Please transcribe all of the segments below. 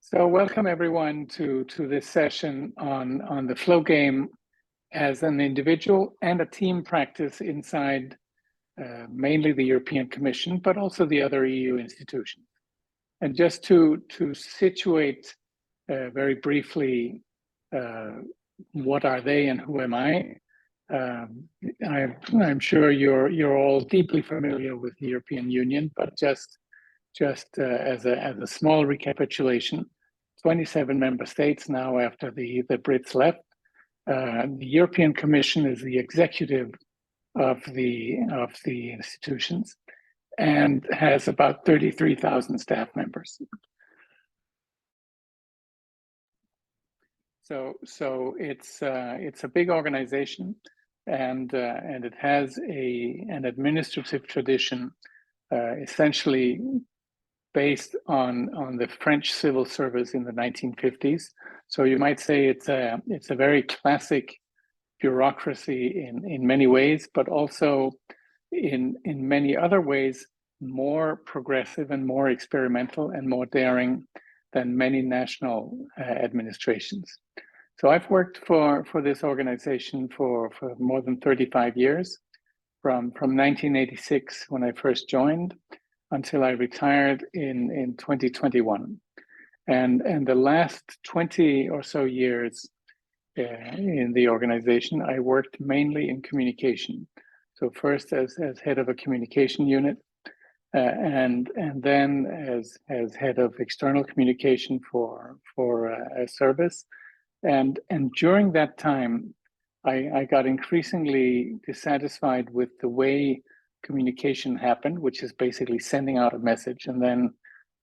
So welcome everyone to this session on the flow game as an individual and a team practice inside mainly the European Commission, but also the other EU institutions. And just to situate very briefly, what are they and who am I? I'm sure you're all deeply familiar with the European Union, but just as a small recapitulation, 27 member states now after the Brits left. The European Commission is the executive of the institutions and has about 33,000 staff members. So it's a big organization, and it has an administrative tradition, essentially based on the French civil service in the 1950s. So you might say it's a very classic bureaucracy in many ways, but also in many other ways more progressive and more experimental and more daring than many national administrations. So I've worked for this organization for more than 35 years, from 1986 when I first joined until I retired in 2021. And the last 20 or so years in the organization, I worked mainly in communication. So first as head of a communication unit, and then as head of external communication for a service. And during that time, I got increasingly dissatisfied with the way communication happened, which is basically sending out a message, and then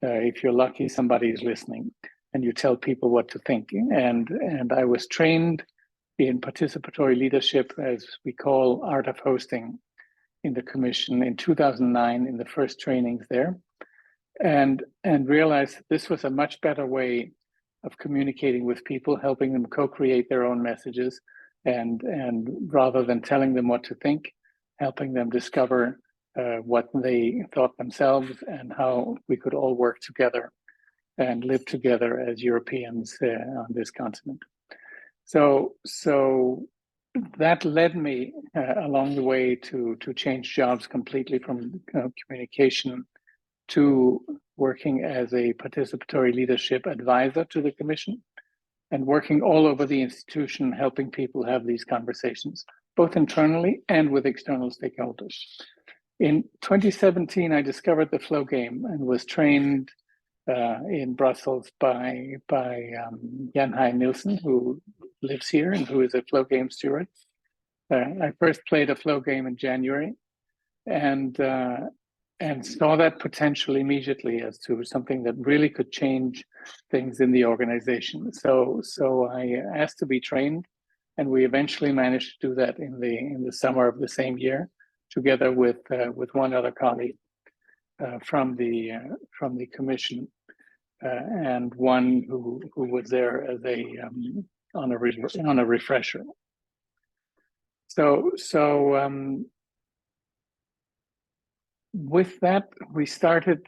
if you're lucky, somebody is listening, and you tell people what to think. And I was trained in participatory leadership, as we call art of hosting, in the Commission in 2009 in the first trainings there, and realized this was a much better way of communicating with people, helping them co-create their own messages, and rather than telling them what to think, helping them discover what they thought themselves and how we could all work together and live together as Europeans on this continent. So that led me along the way to change jobs completely from communication to working as a participatory leadership advisor to the Commission and working all over the institution, helping people have these conversations, both internally and with external stakeholders. In 2017, I discovered the flow game and was trained in Brussels by Jan-Hein Nielsen, who lives here and who is a flow game steward. I first played a flow game in January and saw that potential immediately as to something that really could change things in the organization. So I asked to be trained, and we eventually managed to do that in the summer of the same year, together with one other colleague from the Commission, and one who was there as on a refresher. So with that, we started,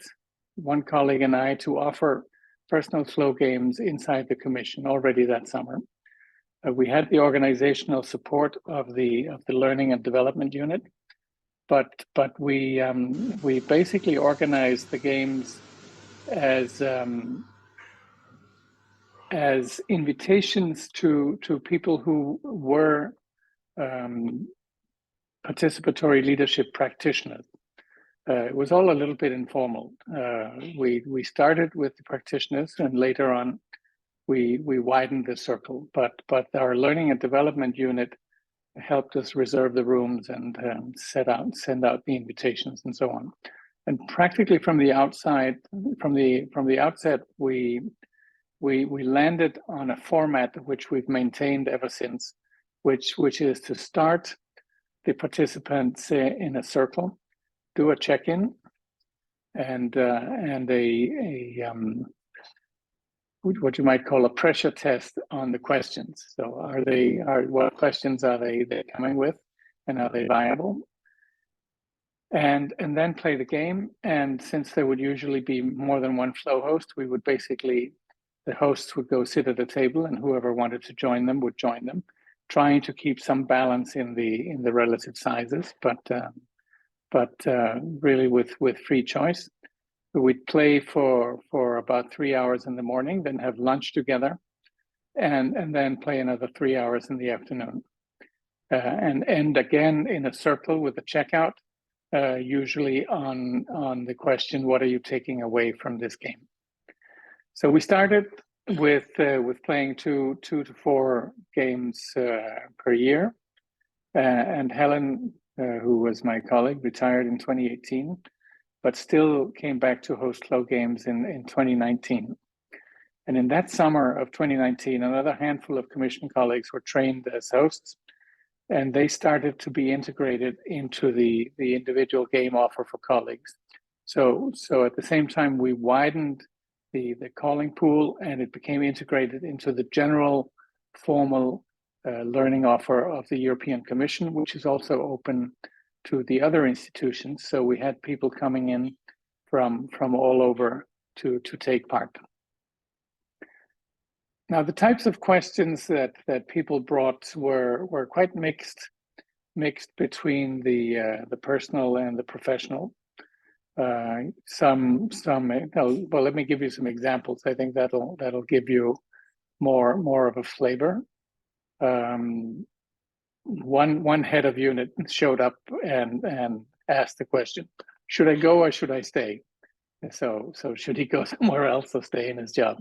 one colleague and I, to offer personal flow games inside the Commission already that summer. We had the organizational support of the Learning and Development Unit, but we basically organized the games as invitations to people who were participatory leadership practitioners. It was all a little bit informal. We started with the practitioners, and later on, we widened the circle. But our Learning and Development Unit helped us reserve the rooms and send out the invitations and so on. And practically from the outside, from the outset, we landed on a format which we've maintained ever since, which is to start the participants in a circle, do a check-in, and what you might call a pressure test on the questions. So what questions are they coming with, and are they viable? And then play the game. And since there would usually be more than one flow host, we would basically the hosts would go sit at a table, and whoever wanted to join them would join them, trying to keep some balance in the relative sizes, but really with free choice. We'd play for about 3 hours in the morning, then have lunch together, and then play another 3 hours in the afternoon, and end again in a circle with a checkout, usually on the question, what are you taking away from this game? So we started with playing two to four games per year, and Helen, who was my colleague, retired in 2018, but still came back to host Flow Games in 2019. And in that summer of 2019, another handful of commission colleagues were trained as hosts, and they started to be integrated into the individual game offer for colleagues. So at the same time, we widened the calling pool, and it became integrated into the general formal learning offer of the European Commission, which is also open to the other institutions. So we had people coming in from all over to take part. Now, the types of questions that people brought were quite mixed between the personal and the professional. Well, let me give you some examples. I think that'll give you more of a flavor. One head of unit showed up and asked the question, should I go or should I stay? So should he go somewhere else or stay in his job?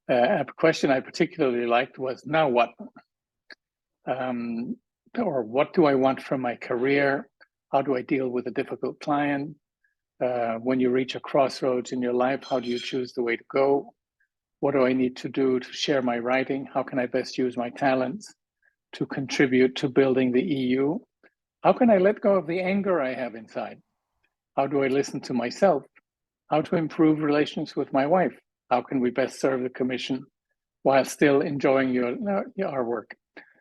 A question I particularly liked was, now what? Or what do I want from my career? How do I deal with a difficult client? When you reach a crossroads in your life, how do you choose the way to go? What do I need to do to share my writing? How can I best use my talents to contribute to building the EU? How can I let go of the anger I have inside? How do I listen to myself? How to improve relations with my wife? How can we best serve the Commission while still enjoying our work?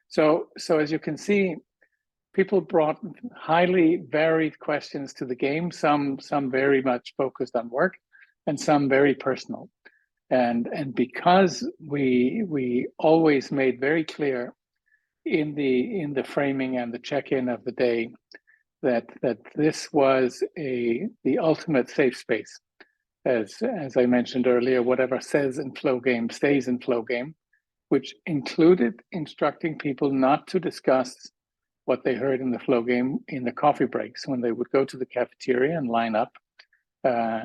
So as you can see, people brought highly varied questions to the game, some very much focused on work, and some very personal. And because we always made very clear in the framing and the check-in of the day that this was the ultimate safe space. As I mentioned earlier, whatever says in Flow Game stays in Flow Game, which included instructing people not to discuss what they heard in the Flow Game in the coffee breaks when they would go to the cafeteria and line up.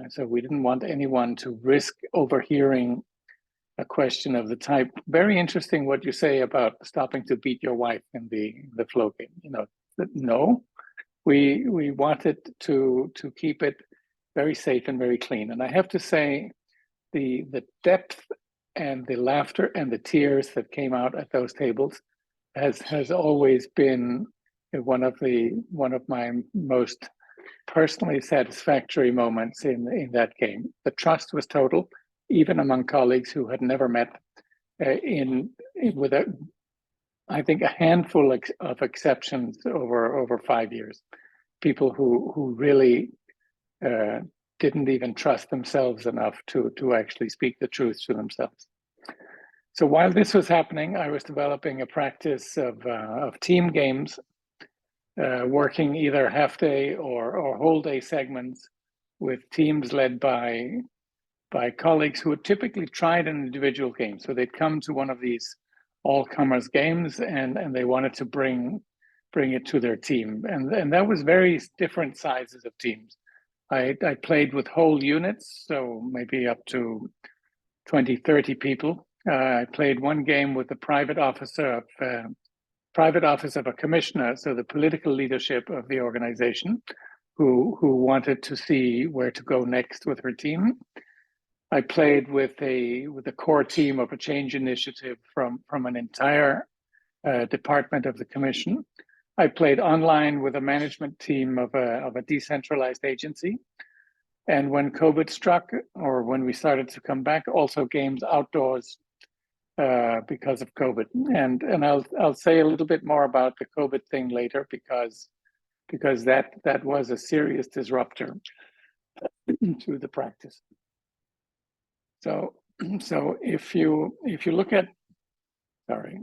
So we didn't want anyone to risk overhearing a question of the type, very interesting what you say about stopping to beat your wife in the Flow Game. No, we wanted to keep it very safe and very clean. And I have to say, the depth and the laughter and the tears that came out at those tables has always been one of my most personally satisfactory moments in that game. The trust was total, even among colleagues who had never met, with I think a handful of exceptions over 5 years. People who really didn't even trust themselves enough to actually speak the truth to themselves. So while this was happening, I was developing a practice of team games, working either half day or whole day segments with teams led by colleagues who had typically tried an individual game. So they'd come to one of these all-comers games and they wanted to bring it to their team. And that was very different sizes of teams. I played with whole units, so maybe up to 20, 30 people. I played one game with the private office of a commissioner, so the political leadership of the organization, who wanted to see where to go next with her team. I played with a core team of a change initiative from an entire department of the Commission. I played online with a management team of a decentralized agency. And when COVID struck, or when we started to come back, also games outdoors because of COVID. And I'll say a little bit more about the COVID thing later, because that was a serious disruptor to the practice. So So if you look at, sorry.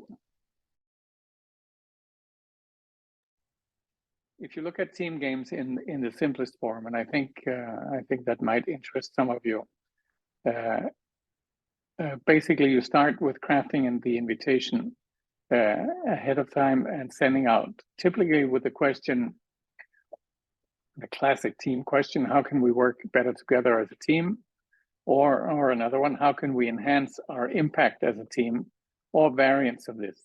If you look at team games in the simplest form, and I think that might interest some of you. Basically, you start with crafting the invitation ahead of time and sending out, typically with the question, the classic team question: how can we work better together as a team? Or another one: how can we enhance our impact as a team? Or variants of this.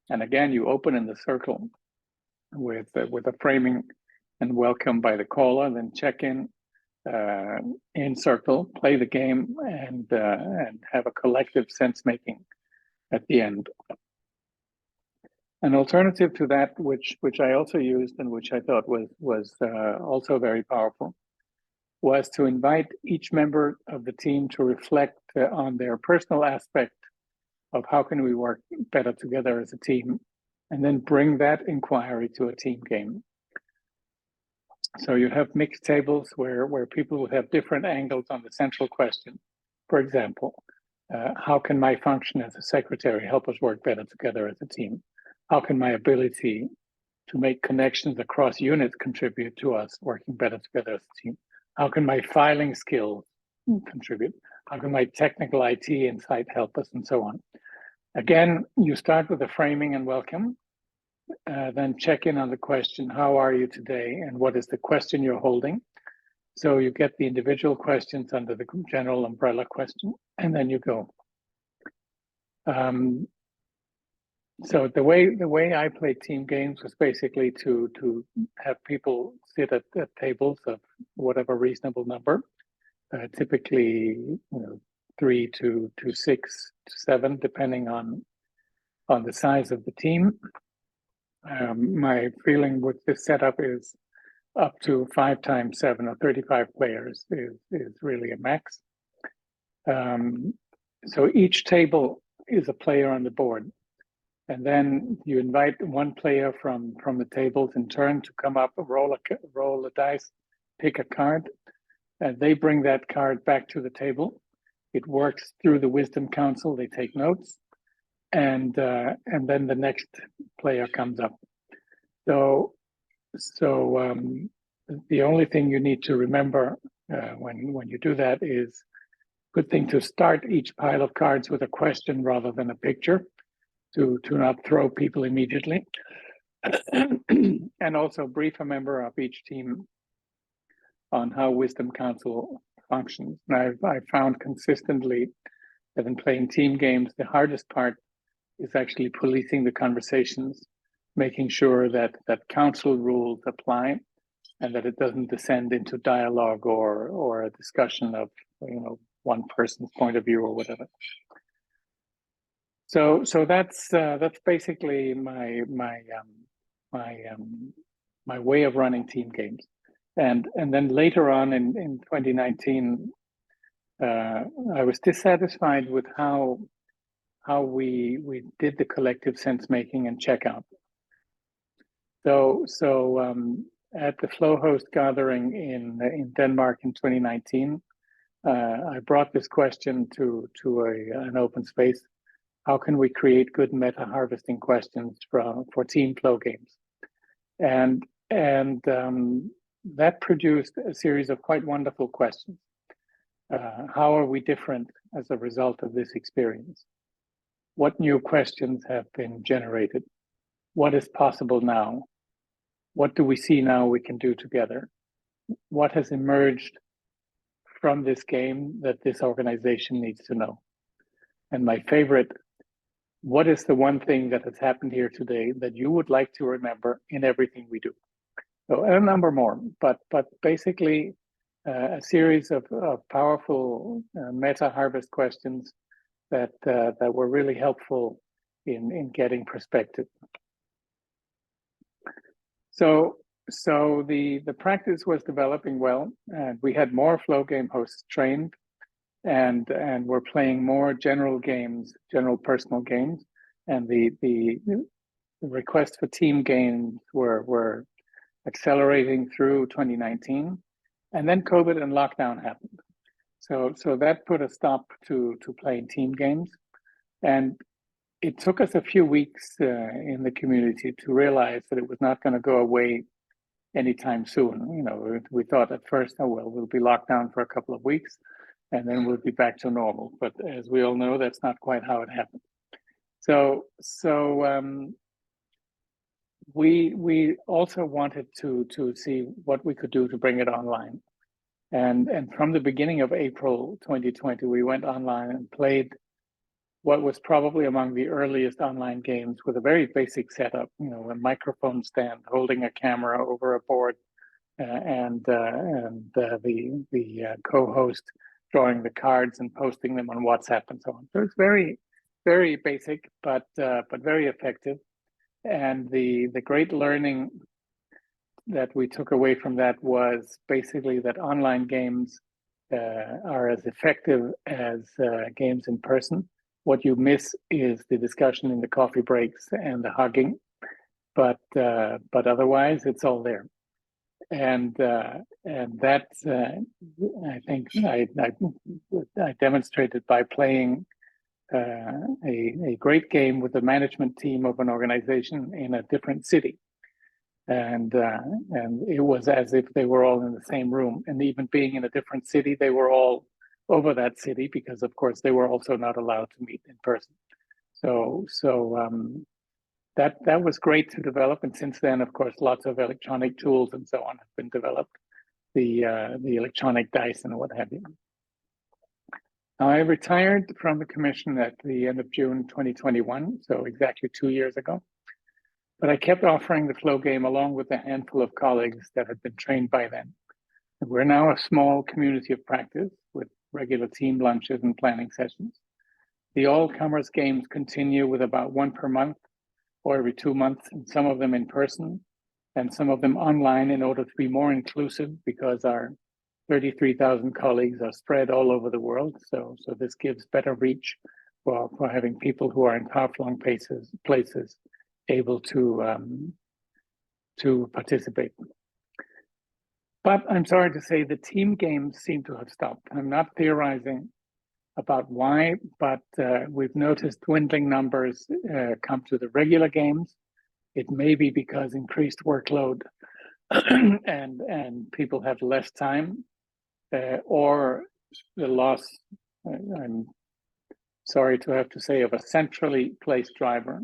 And again, you open in the circle with a framing and welcome by the caller, then check in circle, play the game, and have a collective sense making at the end. An alternative to that, which I also used and which I thought was also very powerful, was to invite each member of the team to reflect on their personal aspect of how can we work better together as a team, and then bring that inquiry to a team game. So you have mixed tables where people will have different angles on the central question. For example, how can my function as a secretary help us work better together as a team? How can my ability to make connections across units contribute to us working better together as a team? How can my filing skills contribute? How can my technical IT insight help us, and so on? Again, you start with a framing and welcome, then check in on the question, how are you today? And what is the question you're holding? So you get the individual questions under the general umbrella question, and then you go. So the way I played team games was basically to have people sit at tables of whatever reasonable number, typically 3 to 6 to 7, depending on the size of the team. My feeling with this setup is up to 5 times 7 or 35 players is really a max. So each table is a player on the board. And then you invite one player from the tables in turn to come up, roll a dice, pick a card, and they bring that card back to the table. It works through the Wisdom Council. They take notes, and then the next player comes up. So the only thing you need to remember when you do that is good thing to start each pile of cards with a question rather than a picture, to not throw people immediately, and also brief a member of each team on how Wisdom Council functions. And I found consistently that in playing team games, the hardest part is actually policing the conversations, making sure that council rules apply and that it doesn't descend into dialogue or a discussion of one person's point of view or whatever. So that's basically my way of running team games, and then later on in 2019, I was dissatisfied with how we did the collective sense making and checkout. So at the Flowhost gathering in Denmark in 2019, I brought this question to an open space. How can we create good meta harvesting questions for team flow games? And that produced a series of quite wonderful questions. How are we different as a result of this experience? What new questions have been generated? What is possible now? What do we see now we can do together? What has emerged from this game that this organization needs to know? And my favorite, what is the one thing that has happened here today that you would like to remember in everything we do? So a number more, but basically a series of powerful meta harvest questions that were really helpful in getting perspective. So the practice was developing well, and we had more flow game hosts trained, and we're playing more general games, general personal games, and the requests for team games were accelerating through 2019, and then COVID and lockdown happened. So that put a stop to playing team games, and it took us a few weeks in the community to realize that it was not going to go away anytime soon. You know, we thought at first, oh well, we'll be locked down for a couple of weeks, and then we'll be back to normal. But as we all know, that's not quite how it happened. So we also wanted to see what we could do to bring it online. And from the beginning of April 2020, we went online and played what was probably among the earliest online games with a very basic setup, you know, a microphone stand, holding a camera over a board, and the co-host drawing the cards and posting them on WhatsApp and so on. So it's very, very basic, but very effective. And the great learning that we took away from that was basically that online games are as effective as games in person. What you miss is the discussion in the coffee breaks and the hugging, but otherwise it's all there. And that's I think I demonstrated by playing a great game with the management team of an organization in a different city, and it was as if they were all in the same room. And even being in a different city, they were all over that city because, of course, they were also not allowed to meet in person. So that was great to develop. And since then, of course, lots of electronic tools and so on have been developed, the electronic dice and what have you. Now, I retired from the commission at the end of June 2021, so exactly 2 years ago. But I kept offering the Flow game along with a handful of colleagues that had been trained by then. And we're now a small community of practice with regular team lunches and planning sessions. The all-comers games continue with about one per month or every 2 months, and some of them in person and some of them online in order to be more inclusive, because our 33,000 colleagues are spread all over the world. So this gives better reach for having people who are in far-flung places able to participate. But I'm sorry to say the team games seem to have stopped. I'm not theorizing about why, but we've noticed dwindling numbers come to the regular games. It may be because increased workload and people have less time, or the loss, I'm sorry to have to say, of a centrally placed driver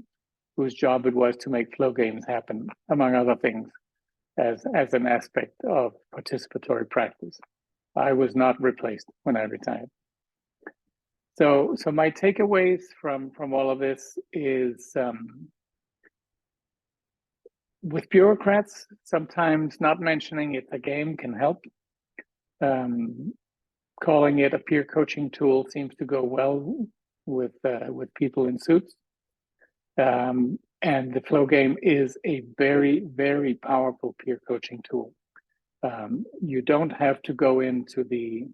whose job it was to make Flow games happen, among other things, as an aspect of participatory practice. I was not replaced when I retired. So my takeaways from all of this is, with bureaucrats, sometimes not mentioning it's a game can help. Calling it a peer coaching tool seems to go well with people in suits. And the Flow game is a very, very powerful peer coaching tool. You don't have to go into the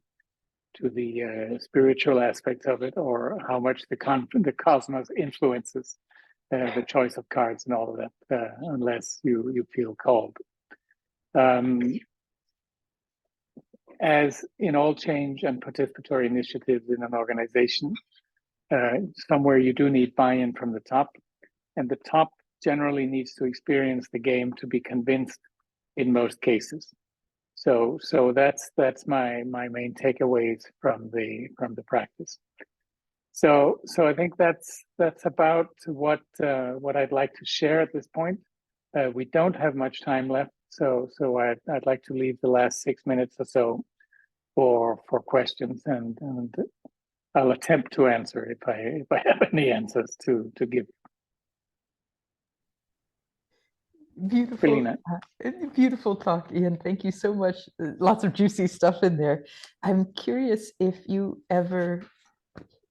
spiritual aspects of it, or how much the cosmos influences the choice of cards and all of that, unless you feel called. As in all change and participatory initiatives in an organization, somewhere you do need buy-in from the top, and the top generally needs to experience the game to be convinced in most cases. So that's my main takeaways from the practice. So I think that's about what I'd like to share at this point. We don't have much time left, so I'd like to leave the last 6 minutes or so for questions, and I'll attempt to answer if I have any answers to give. Beautiful, beautiful talk, Ian. Thank you so much. Lots of juicy stuff in there. I'm curious if you ever,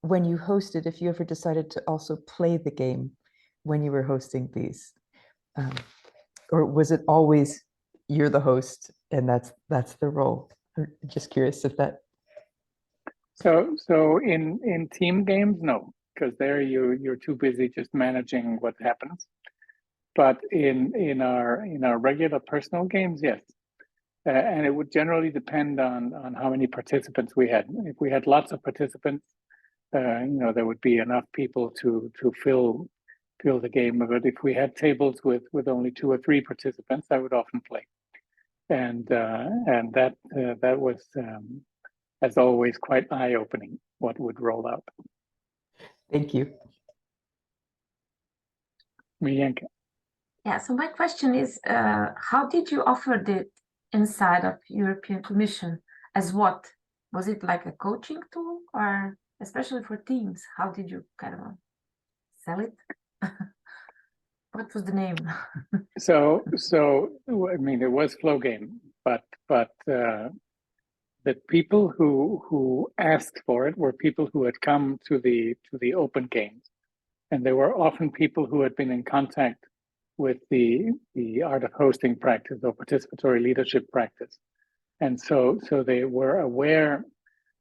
when you hosted, if you ever decided to also play the game when you were hosting these, or was it always you're the host and that's the role? I'm just curious if that. So in team games, no, because there you're too busy just managing what happens. But in our regular personal games, yes. and it would generally depend on how many participants we had. If we had lots of participants, there would be enough people to fill the game. But if we had tables with only 2 or 3 participants, I would often play, and that was, as always, quite eye-opening what would roll out. Thank you. Miljenka. Yeah, so my question is, how did you offer the inside of European Commission? As what? Was it like a coaching tool, or especially for teams? How did you kind of sell it? What was the name? So I mean, it was Flow Game, but the people who asked for it were people who had come to the open games, and they were often people who had been in contact with the art of hosting practice or participatory leadership practice, and so they were aware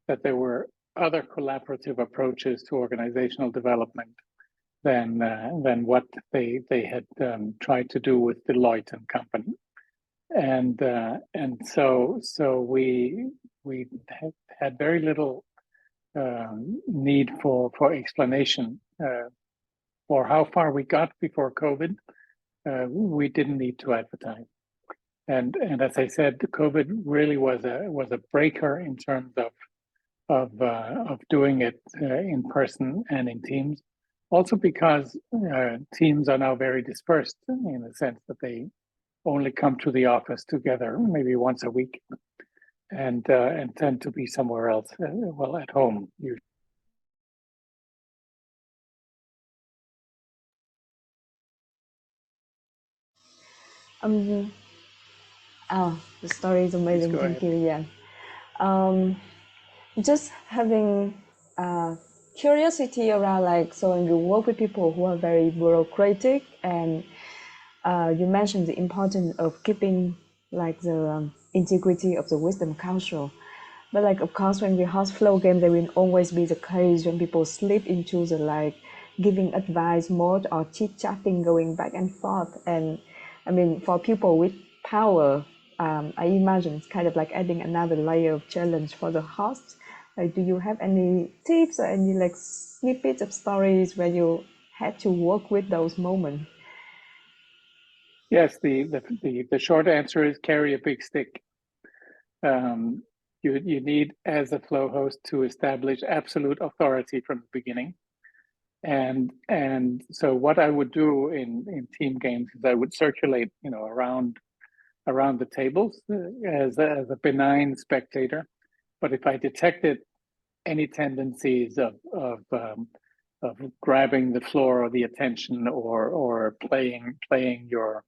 that there were other collaborative approaches to organizational development than what they had tried to do with Deloitte and Company, and so we had very little need for explanation for how far we got before COVID. We didn't need to advertise, and as I said, the COVID really was a breaker in terms of doing it in person and in teams. Also because teams are now very dispersed in the sense that they only come to the office together maybe once a week, and tend to be somewhere else, at home usually. The story is amazing. Thank you, Jan. Just having curiosity around, so when you work with people who are very bureaucratic, and you mentioned the importance of keeping the integrity of the Wisdom Council. But of course, when we host Flow Game, there will always be the case when people slip into the giving advice mode or chit-chatting, going back and forth. And I mean, for people with power, I imagine it's kind of adding another layer of challenge for the host. Do you have any tips or any snippets of stories where you had to work with those moments? Yes, the short answer is carry a big stick. You need, as a flow host, to establish absolute authority from the beginning. And so what I would do in team games is I would circulate, around the tables as a benign spectator. But if I detected any tendencies of grabbing the floor or the attention, or playing your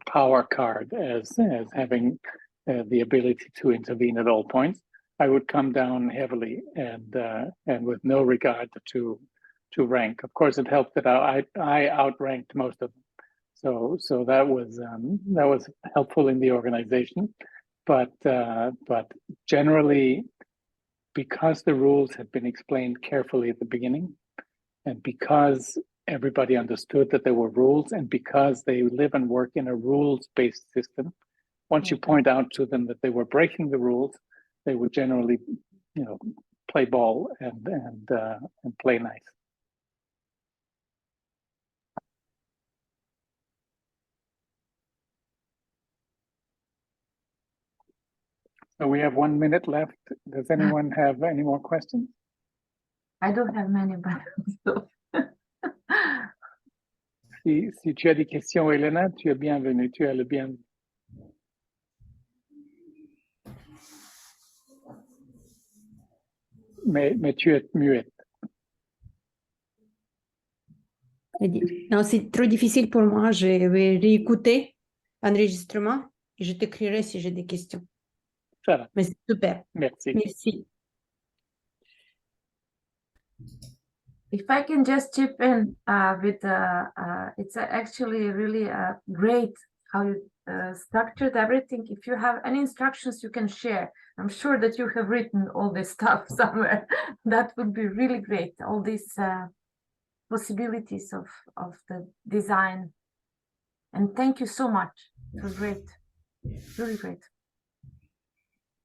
power card as having the ability to intervene at all points, I would come down heavily and with no regard to rank. Of course, it helped that I outranked most of them, so that was helpful in the organization. But generally, because the rules had been explained carefully at the beginning, and because everybody understood that there were rules, and because they live and work in a rules-based system, once you point out to them that they were breaking the rules, they would generally, play ball and play nice. So we have 1 minute left. Does anyone have any more questions? I don't have many, but Si tu as des questions, Elena, tu es bienvenue. Tu es le bienvenu. Mais tu es muette. Non, c'est trop difficile pour moi. Je vais réécouter l'enregistrement et je t'écrirai si j'ai des questions. Ça va. Mais c'est super. Merci. Merci. if I can just chip in with, it's actually really great how you structured everything. If you have any instructions you can share, I'm sure that you have written all this stuff somewhere. That would be really great. All these possibilities of the design. And thank you so much. It was great. Really great.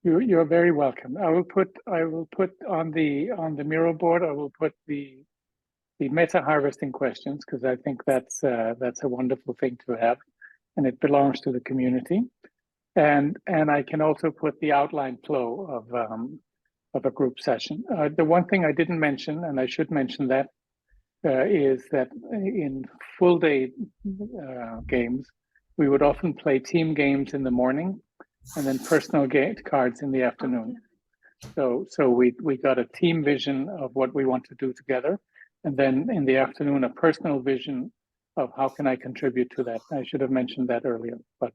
You're very welcome. I will put on the Miro board. I will put the meta harvesting questions, because I think that's a wonderful thing to have, and it belongs to the community. And I can also put the outline flow of a group session. The one thing I didn't mention, and I should mention that, is that in full day games, we would often play team games in the morning, and then personal cards in the afternoon. So we got a team vision of what we want to do together, and then in the afternoon a personal vision of how can I contribute to that. I should have mentioned that earlier, but